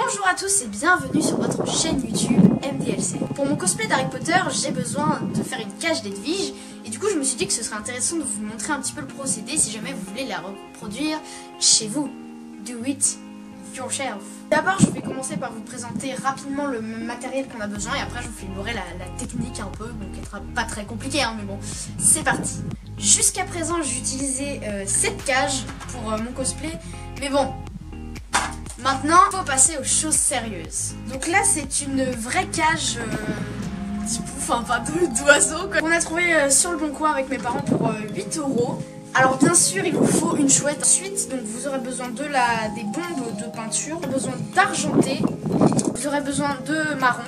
Bonjour à tous et bienvenue sur votre chaîne YouTube MDLC. Pour mon cosplay d'Harry Potter, j'ai besoin de faire une cage d'Edwige et du coup je me suis dit que ce serait intéressant de vous montrer un petit peu le procédé si jamais vous voulez la reproduire chez vous. Do it yourself. D'abord je vais commencer par vous présenter rapidement le matériel qu'on a besoin et après je vous filmerai la technique un peu, donc qui sera pas très compliquée hein, mais bon, c'est parti. Jusqu'à présent j'ai utilisé cette cage pour mon cosplay, mais bon, maintenant il faut passer aux choses sérieuses. Donc là c'est une vraie cage d'oiseaux qu'on a trouvé sur le bon coin avec mes parents pour 8 €. Alors bien sûr il vous faut une chouette. Ensuite donc vous aurez besoin de des bombes de peinture, besoin d'argenté, vous aurez besoin de marron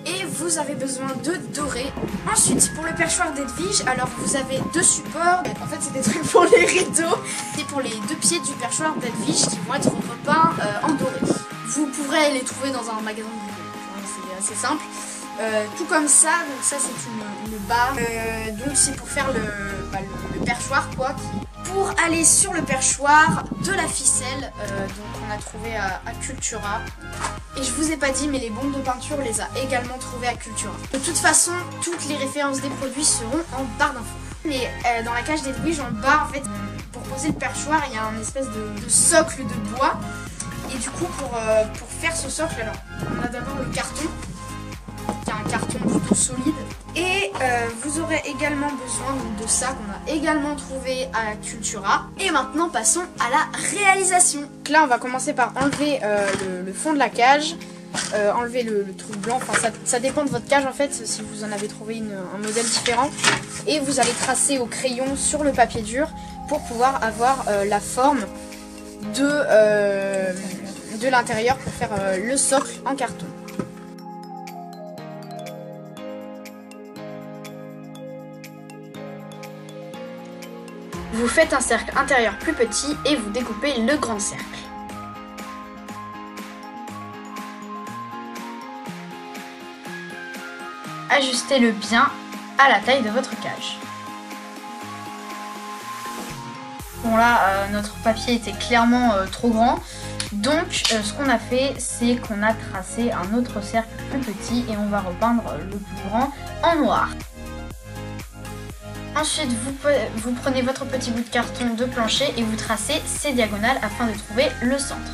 et vous avez besoin de doré. Ensuite pour le perchoir d'Edwige, alors vous avez deux supports. En fait c'est des trucs pour les rideaux. C'est pour les deux pieds du perchoir d'Edwige qui vont être repeints en doré. Vous pourrez les trouver dans un magasin de rideaux, c'est assez simple. Tout comme ça, donc ça c'est une barre, donc c'est pour faire le perchoir quoi. Pour aller sur le perchoir, de la ficelle, donc on a trouvé à Cultura. Et je vous ai pas dit mais les bombes de peinture on les a également trouvées à Cultura. De toute façon, toutes les références des produits seront en barre d'infos. Mais dans la cage d'Edwige, en bas en fait, pour poser le perchoir, il y a un espèce de socle de bois. Et du coup pour faire ce socle, alors on a d'abord le carton. Qui est un carton plutôt solide et vous aurez également besoin de ça qu'on a également trouvé à Cultura. Et maintenant passons à la réalisation. Donc là on va commencer par enlever le fond de la cage, enlever le truc blanc, enfin ça dépend de votre cage en fait si vous en avez trouvé un modèle différent, et vous allez tracer au crayon sur le papier dur pour pouvoir avoir la forme de l'intérieur pour faire le socle en carton. Vous faites un cercle intérieur plus petit et vous découpez le grand cercle. Ajustez-le bien à la taille de votre cage. Bon là, notre papier était clairement trop grand. Donc ce qu'on a fait, c'est qu'on a tracé un autre cercle plus petit et on va repeindre le plus grand en noir. Ensuite, vous prenez votre petit bout de carton de plancher et vous tracez ces diagonales afin de trouver le centre.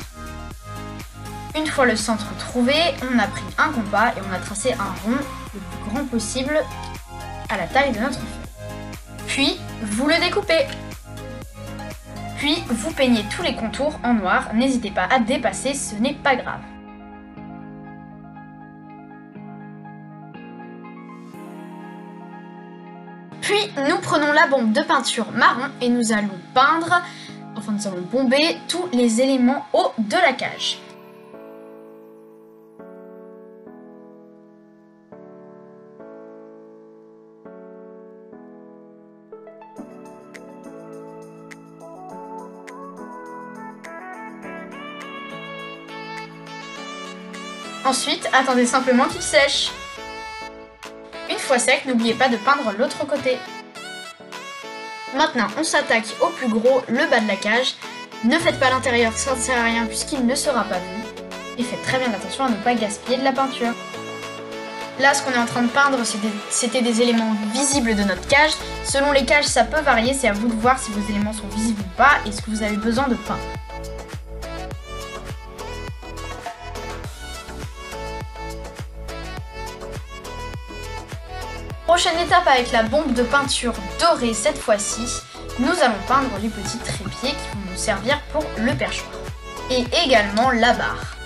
Une fois le centre trouvé, on a pris un compas et on a tracé un rond le plus grand possible à la taille de notre feuille. Puis, vous le découpez. Puis, vous peignez tous les contours en noir. N'hésitez pas à dépasser, ce n'est pas grave. Puis nous prenons la bombe de peinture marron et nous allons peindre, enfin nous allons bomber tous les éléments hauts de la cage. Ensuite, attendez simplement qu'il sèche. Une fois sec, n'oubliez pas de peindre l'autre côté. Maintenant, on s'attaque au plus gros, le bas de la cage. Ne faites pas l'intérieur, ça ne sert à rien puisqu'il ne sera pas vu. Et faites très bien attention à ne pas gaspiller de la peinture. Là, ce qu'on est en train de peindre, c'était des éléments visibles de notre cage. Selon les cages, ça peut varier, c'est à vous de voir si vos éléments sont visibles ou pas et ce que vous avez besoin de peindre. Prochaine étape avec la bombe de peinture dorée cette fois-ci, nous allons peindre les petits trépieds qui vont nous servir pour le perchoir. Et également la barre.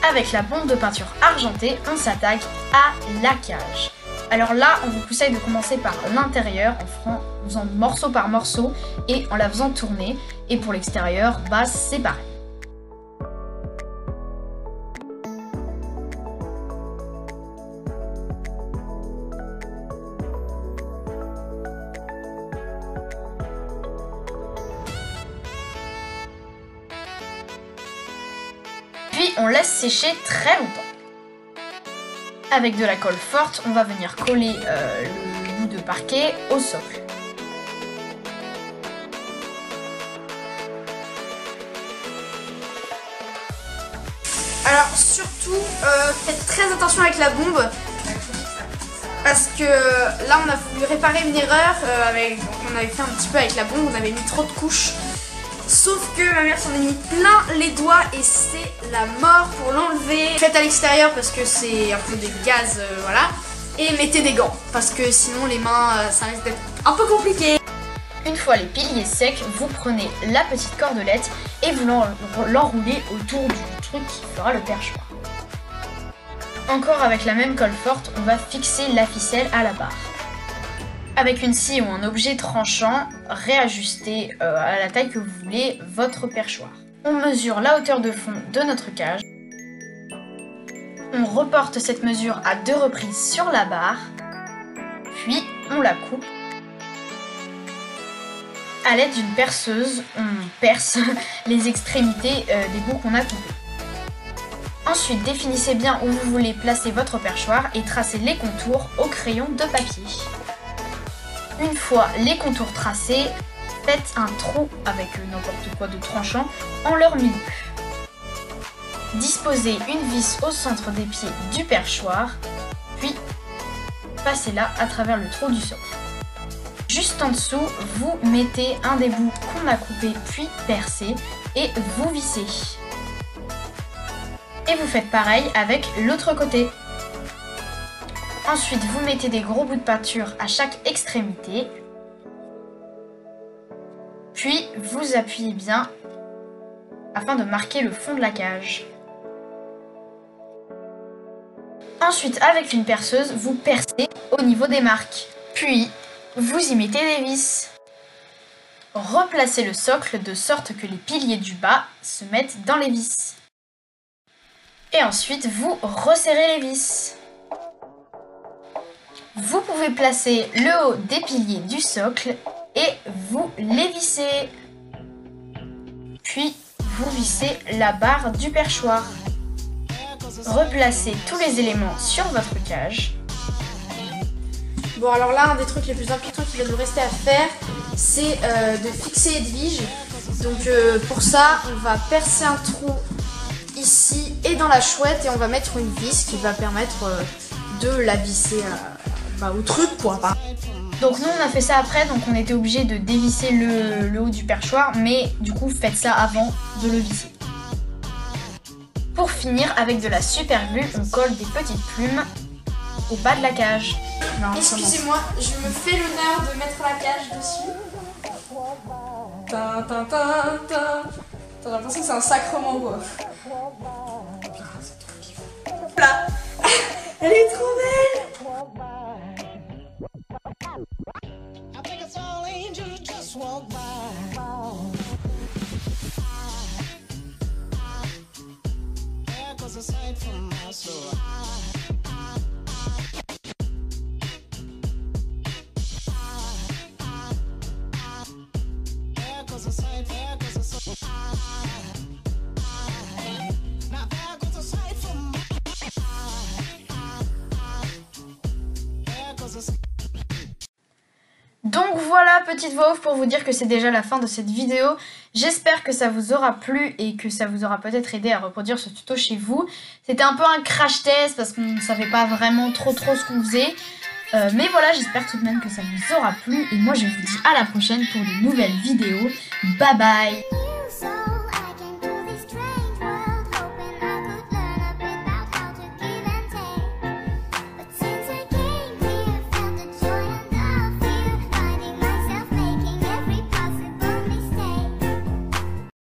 Avec la bombe de peinture argentée, on s'attaque à la cage. Alors là, on vous conseille de commencer par l'intérieur en faisant morceau par morceau et en la faisant tourner. Et pour l'extérieur, bah c'est pareil. Puis on laisse sécher très longtemps. Avec de la colle forte, on va venir coller le bout de parquet au socle. Alors surtout, faites très attention avec la bombe. Parce que là on a voulu réparer une erreur, on avait fait un petit peu avec la bombe, on avait mis trop de couches. Sauf que ma mère s'en est mis plein les doigts et c'est la mort pour l'enlever. Faites à l'extérieur parce que c'est un peu des gaz, voilà. Et mettez des gants parce que sinon les mains, ça risque d'être un peu compliqué. Une fois les piliers secs, vous prenez la petite cordelette et vous l'enroulez autour du truc qui fera le perchoir. Encore avec la même colle forte, on va fixer la ficelle à la barre. Avec une scie ou un objet tranchant, réajustez à la taille que vous voulez votre perchoir. On mesure la hauteur de fond de notre cage. On reporte cette mesure à 2 reprises sur la barre, puis on la coupe. A l'aide d'une perceuse, on perce les extrémités des bouts qu'on a coupés. Ensuite, définissez bien où vous voulez placer votre perchoir et tracez les contours au crayon de papier. Une fois les contours tracés, faites un trou avec n'importe quoi de tranchant en leur milieu. Disposez une vis au centre des pieds du perchoir, puis passez-la à travers le trou du socle. Juste en dessous, vous mettez un des bouts qu'on a coupé puis percé et vous vissez. Et vous faites pareil avec l'autre côté. Ensuite, vous mettez des gros bouts de peinture à chaque extrémité. Puis, vous appuyez bien afin de marquer le fond de la cage. Ensuite, avec une perceuse, vous percez au niveau des marques. Puis, vous y mettez des vis. Replacez le socle de sorte que les piliers du bas se mettent dans les vis. Et ensuite, vous resserrez les vis. Vous pouvez placer le haut des piliers du socle et vous les vissez. Puis, vous vissez la barre du perchoir. Replacez tous les éléments sur votre cage. Bon, alors là, un des trucs les plus importants qui va nous rester à faire, c'est de fixer Edwige. Donc pour ça, on va percer un trou ici et dans la chouette et on va mettre une vis qui va permettre de la visser au truc, quoi. Donc nous on a fait ça après, donc on était obligé de dévisser le haut du perchoir, mais du coup faites ça avant de le visser. Pour finir, avec de la super glue, on colle des petites plumes au bas de la cage. Excusez-moi, je me fais l'honneur de mettre la cage dessus. T'as l'impression que c'est un sacrement, quoi. Là. Elle est trop belle. Donc voilà, petite voix off pour vous dire que c'est déjà la fin de cette vidéo. J'espère que ça vous aura plu et que ça vous aura peut-être aidé à reproduire ce tuto chez vous. C'était un peu un crash test parce qu'on ne savait pas vraiment trop ce qu'on faisait. Mais voilà, j'espère tout de même que ça vous aura plu. Et moi je vous dis à la prochaine pour de nouvelles vidéos. Bye bye.